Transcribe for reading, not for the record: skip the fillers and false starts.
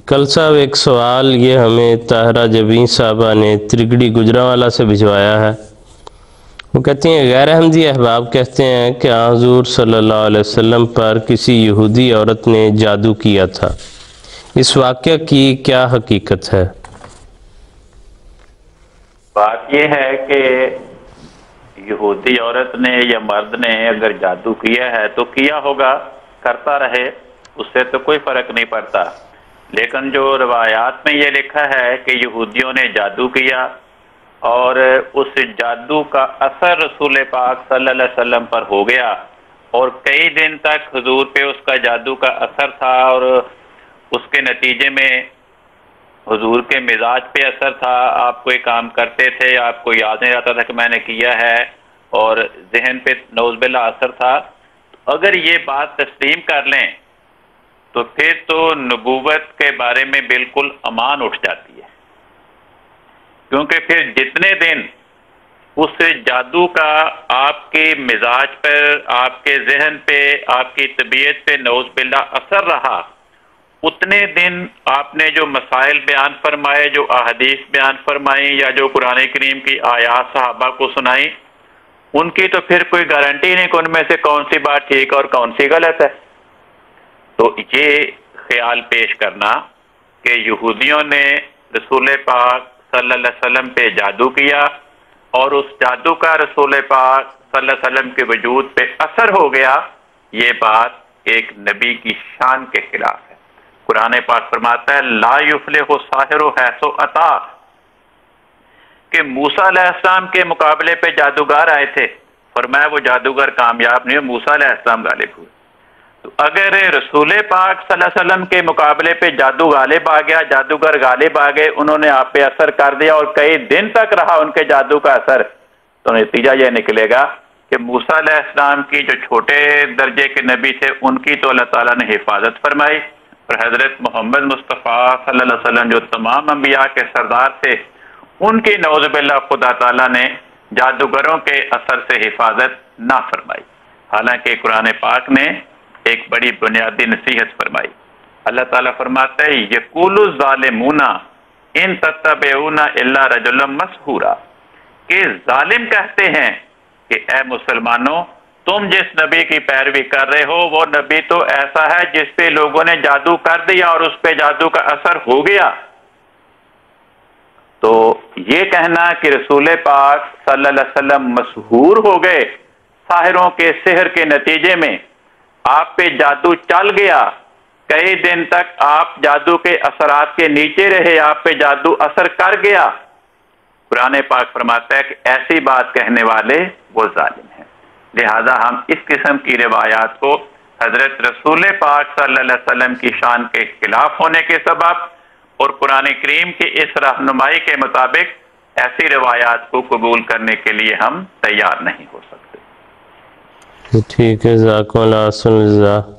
کل صاحب ایک سوال یہ ہمیں طاہرہ جبین صاحبہ نے ترگڑی گجرانوالہ سے بھجوایا ہے۔ وہ کہتی ہیں غیر احمدی احباب کہتے ہیں کہ حضور صلی اللہ علیہ وسلم پر کسی یہودی عورت نے جادو کیا تھا، اس واقعہ کی کیا حقیقت ہے؟ بات یہ ہے کہ یہودی عورت نے یا مرد نے اگر جادو کیا ہے تو کیا ہوگا، کرتا رہے، اس سے تو کوئی فرق نہیں پڑتا۔ لیکن جو روایات میں یہ لکھا ہے کہ یہودیوں نے جادو کیا اور اس جادو کا اثر رسول پاک صلی اللہ علیہ وسلم پر ہو گیا اور کئی دن تک حضور پہ اس کا جادو کا اثر تھا اور اس کے نتیجے میں حضور کے مزاج پہ اثر تھا، آپ کوئی کام کرتے تھے، آپ کو یاد نہیں رہتا تھا کہ میں نے کیا ہے، اور ذہن پہ نعوذ باللہ اثر تھا۔ اگر یہ بات تسلیم کر لیں تو پھر تو نبوت کے بارے میں بالکل امان اٹھ جاتی ہے، کیونکہ پھر جتنے دن اس جادو کا آپ کے مزاج پر، آپ کے ذہن پہ، آپ کی طبیعت پہ نعوذ باللہ اثر رہا، اتنے دن آپ نے جو مسائل بیان فرمائے، جو احادیث بیان فرمائیں یا جو قرآن کریم کی آیات صحابہ کو سنائیں، ان کی تو پھر کوئی گارنٹی نہیں کہ ان میں سے کون سی بات ٹھیک اور کون سی غلط ہے۔ تو یہ خیال پیش کرنا کہ یہودیوں نے رسول پاک صلی اللہ علیہ وسلم پہ جادو کیا اور اس جادو کا رسول پاک صلی اللہ علیہ وسلم کے وجود پہ اثر ہو گیا، یہ بات ایک نبی کی شان کے خلاف ہے۔ قرآن پاک فرماتا ہے لا یفلح الساحر حیث اتی، کہ موسیٰ علیہ السلام کے مقابلے پہ جادوگر آئے تھے، فرمایا وہ جادوگر کامیاب نہیں ہوئے، موسیٰ علیہ السلام غالب ہوئے۔ تو اگر رسول پاک صلی اللہ علیہ وسلم کے مقابلے پہ جادو غالب آ گیا، جادوگر غالب آ گئے، انہوں نے آپ پہ اثر کر دیا اور کئی دن تک رہا ان کے جادو کا اثر، تو نتیجہ یہ نکلے گا کہ موسیٰ علیہ السلام کی جو چھوٹے درجے کے نبی تھے ان کی تو اللہ تعالیٰ نے حفاظت فرمائی، اور حضرت محمد مصطفیٰ صلی اللہ علیہ وسلم جو تمام انبیاء کے سردار تھے، ان کی نعوذ باللہ خدا تعالیٰ نے جادوگروں کے اثر سے حفاظت نہ فرمائی۔ حالانکہ قرآن پاک نے ایک بڑی بنیادی نصیحت فرمائی۔ اللہ تعالیٰ فرماتا ہے یقول الظالمون ان تتبعون الا رجلا مسحورا، کہ ظالم کہتے ہیں کہ اے مسلمانوں تم جس نبی کی پیروی کر رہے ہو وہ نبی تو ایسا ہے جس پہ لوگوں نے جادو کر دیا اور اس پہ جادو کا اثر ہو گیا۔ تو یہ کہنا کہ رسول پاک صلی اللہ علیہ وسلم مسحور ہو گئے ساحروں کے سحر کے نتیجے میں، آپ پہ جادو چل گیا، کئی دن تک آپ جادو کے اثرات کے نیچے رہے، آپ پہ جادو اثر کر گیا، قرآن پاک فرماتا ہے کہ ایسی بات کہنے والے وہ ظالم ہیں۔ لہذا ہم اس قسم کی روایات کو حضرت رسول پاک صلی اللہ علیہ وسلم کی شان کے خلاف ہونے کے سبب اور قرآن کریم کی اس رہنمائی کے مطابق ایسی روایات کو قبول کرنے کے لیے ہم تیار نہیں ہو سکتے۔ ٹھیک ہے، جزاکم اللہ خیر۔